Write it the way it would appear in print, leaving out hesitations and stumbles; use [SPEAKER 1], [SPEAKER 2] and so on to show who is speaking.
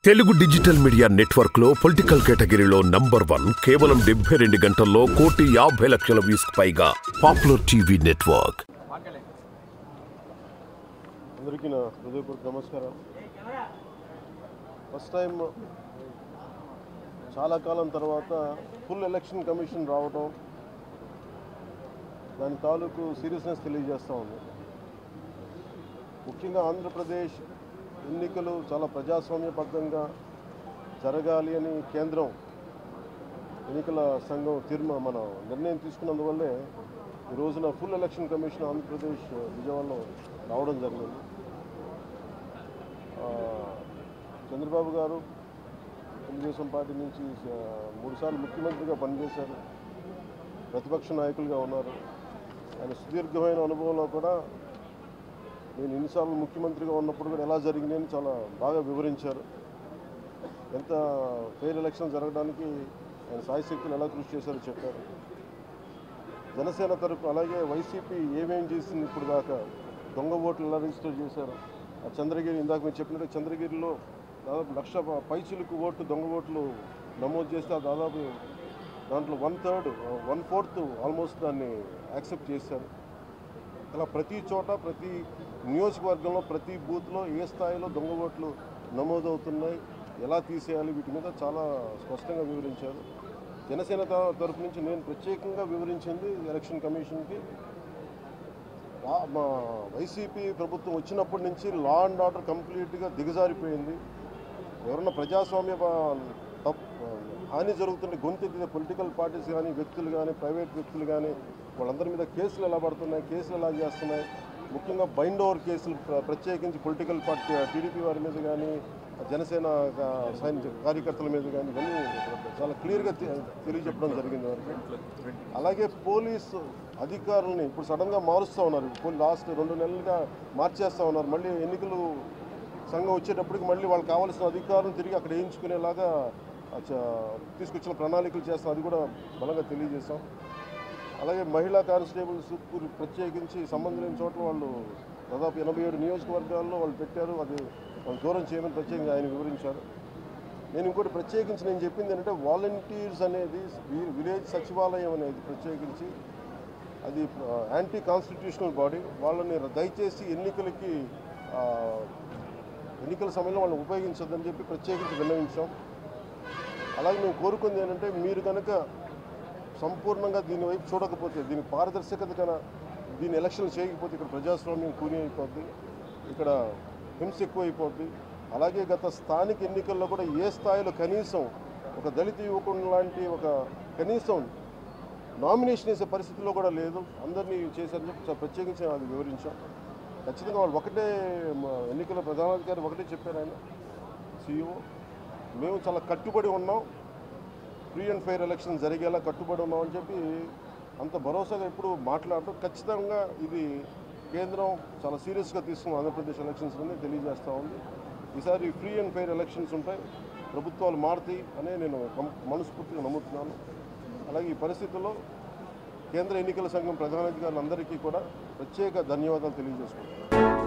[SPEAKER 1] Telugu digital media network లో political కేటగిరీలో number 1 కేవలం 72 గంటల్లో 1,50,00,000 వ్యూస్ పైగా పాపులర్ టీవీ నెట్వర్క్.
[SPEAKER 2] అందరికీ నా హృదయపూర్వక నమస్కారం. ఫస్ట్ టైం చాలా కాలం తర్వాత ఫుల్ ఎలక్షన్ కమిషన్ రావడం దాని తాలూకు సీరియస్నెస్ తెలియజేస్తూ ఉంది. ముఖ్యంగా ఆంధ్రప్రదేశ్ ఎన్నికలు చాలా ప్రజాస్వామ్యబద్ధంగా జరగాలి అని కేంద్రం ఎన్నికల సంఘం మన నిర్ణయం తీసుకున్నందువల్లే ఈ రోజున ఫుల్ ఎలక్షన్ కమిషన్ ఆంధ్రప్రదేశ్ విజయవాడలో రావడం జరిగింది. చంద్రబాబు గారు తెలుగుదేశం పార్టీ నుంచి 3 సార్లు ముఖ్యమంత్రిగా పనిచేశారు, ప్రతిపక్ష నాయకులుగా ఉన్నారు. ఆయన సుదీర్ఘమైన అనుభవంలో కూడా నేను ఎన్నిసార్లు ముఖ్యమంత్రిగా ఉన్నప్పుడు కూడా ఎలా జరిగిందని చాలా బాగా వివరించారు. ఎంత ఫెయిర్ ఎలక్షన్ జరగడానికి ఆయన సాయశక్తులు ఎలా కృషి చేశారో చెప్పారు. జనసేన తరపు అలాగే వైసీపీ ఏమేం చేసింది ఇప్పుడు దాకా, దొంగ ఓట్లు ఎలా రిజిస్టర్ చేశారు. ఆ చంద్రగిరి ఇందాక మీరు చెప్పినట్టు చంద్రగిరిలో దాదాపు 1,00,000 పైచిలకు ఓట్లు దొంగ ఓట్లు నమోదు చేస్తే దాదాపు దాంట్లో 1/4 ఆల్మోస్ట్ దాన్ని యాక్సెప్ట్ చేశారు. అలా ప్రతి చోట ప్రతి నియోజకవర్గంలో ప్రతి బూత్లో ఏ స్థాయిలో దొంగ ఓట్లు నమోదవుతున్నాయి, ఎలా తీసేయాలి, వీటి మీద చాలా స్పష్టంగా వివరించారు. జనసేన తరఫు నుంచి నేను ప్రత్యేకంగా వివరించింది ఎలక్షన్ కమిషన్కి, మా వైసీపీ ప్రభుత్వం వచ్చినప్పటి నుంచి లా అండ్ ఆర్డర్ కంప్లీట్గా దిగజారిపోయింది. ఎవరన్నా ప్రజాస్వామ్య హాని జరుగుతుంటే గొంతెత్తిన పొలిటికల్ పార్టీస్ కానీ వ్యక్తులు కానీ ప్రైవేట్ వ్యక్తులు కానీ వాళ్ళందరి మీద కేసులు ఎలా పడుతున్నాయి, కేసులు ఎలా చేస్తున్నాయి. ముఖ్యంగా బైండ్ ఓవర్ కేసులు ప్రత్యేకించి పొలిటికల్ పార్టీ టీడీపీ వారి మీద కానీ జనసేన కార్యకర్తల మీద కానీ ఇవన్నీ చాలా క్లియర్గా తెలియజెప్పడం జరిగింది వారికి. అలాగే పోలీసు అధికారులని ఇప్పుడు సడన్గా మారుస్తూ ఉన్నారు. లాస్ట్ 2 నెలలుగా మార్చేస్తూ ఉన్నారు. మళ్ళీ ఎన్నికలు సంఘం వచ్చేటప్పటికి మళ్ళీ వాళ్ళకి కావాల్సిన అధికారులను తిరిగి అక్కడ వేయించుకునేలాగా తీసుకొచ్చిన ప్రణాళికలు చేస్తాం, అది కూడా బలంగా తెలియజేస్తాం. అలాగే మహిళా కానిస్టేబుల్స్ ప్రత్యేకించి సంబంధం లేని చోట్ల వాళ్ళు దాదాపు 87 నియోజకవర్గాల్లో వాళ్ళు పెట్టారు. అది వాళ్ళు దూరం చేయమని ప్రత్యేకంగా ఆయన వివరించారు. నేను ఇంకోటి ప్రత్యేకించి నేను చెప్పింది ఏంటంటే వాలంటీర్స్ అనేది విలేజ్ సచివాలయం అనేది ప్రత్యేకించి అది యాంటీ కాన్స్టిట్యూషనల్ బాడీ. వాళ్ళని దయచేసి ఎన్నికల సమయంలో వాళ్ళని ఉపయోగించొద్దని చెప్పి ప్రత్యేకించి విన్నవించాం. అలాగే మేము కోరుకుంది ఏంటంటే మీరు కనుక సంపూర్ణంగా దీని వైపు చూడకపోతే, దీని పారదర్శకత కన్నా దీని ఎలక్షన్ చేయకపోతే ఇక్కడ ప్రజాస్వామ్యం కూని అయిపోద్ది, ఇక్కడ హింస ఎక్కువైపోద్ది. అలాగే గత స్థానిక ఎన్నికల్లో కూడా ఏ స్థాయిలో కనీసం ఒక దళిత యువకుడు లాంటి ఒక కనీసం నామినేషన్ వేసే పరిస్థితిలో కూడా లేదు, అందరినీ చేశారని చెప్పి ప్రత్యేకించి అది వివరించాం. ఖచ్చితంగా వాళ్ళు ఒకటే ఎన్నికల ప్రధానాధికారి ఒకటే చెప్పారు, ఆయన CEO, మేము చాలా కట్టుబడి ఉన్నాం, ఫ్రీ అండ్ ఫెయిర్ ఎలక్షన్ జరిగేలా కట్టుబడి ఉన్నామని చెప్పి అంత భరోసాగా ఎప్పుడు మాట్లాడటం. ఖచ్చితంగా ఇది కేంద్రం చాలా సీరియస్గా తీసుకున్న ఆంధ్రప్రదేశ్ ఎలక్షన్స్ అనేది తెలియజేస్తూ ఉంది. ఈసారి ఫ్రీ అండ్ ఫెయిర్ ఎలక్షన్స్ ఉంటాయి, ప్రభుత్వాలు మారుతాయి అనే నేను మనస్ఫూర్తిగా నమ్ముతున్నాను. అలాగే ఈ పరిస్థితుల్లో కేంద్ర ఎన్నికల సంఘం ప్రధానాధికారులందరికీ కూడా ప్రత్యేక ధన్యవాదాలు తెలియజేసుకుంటున్నాను.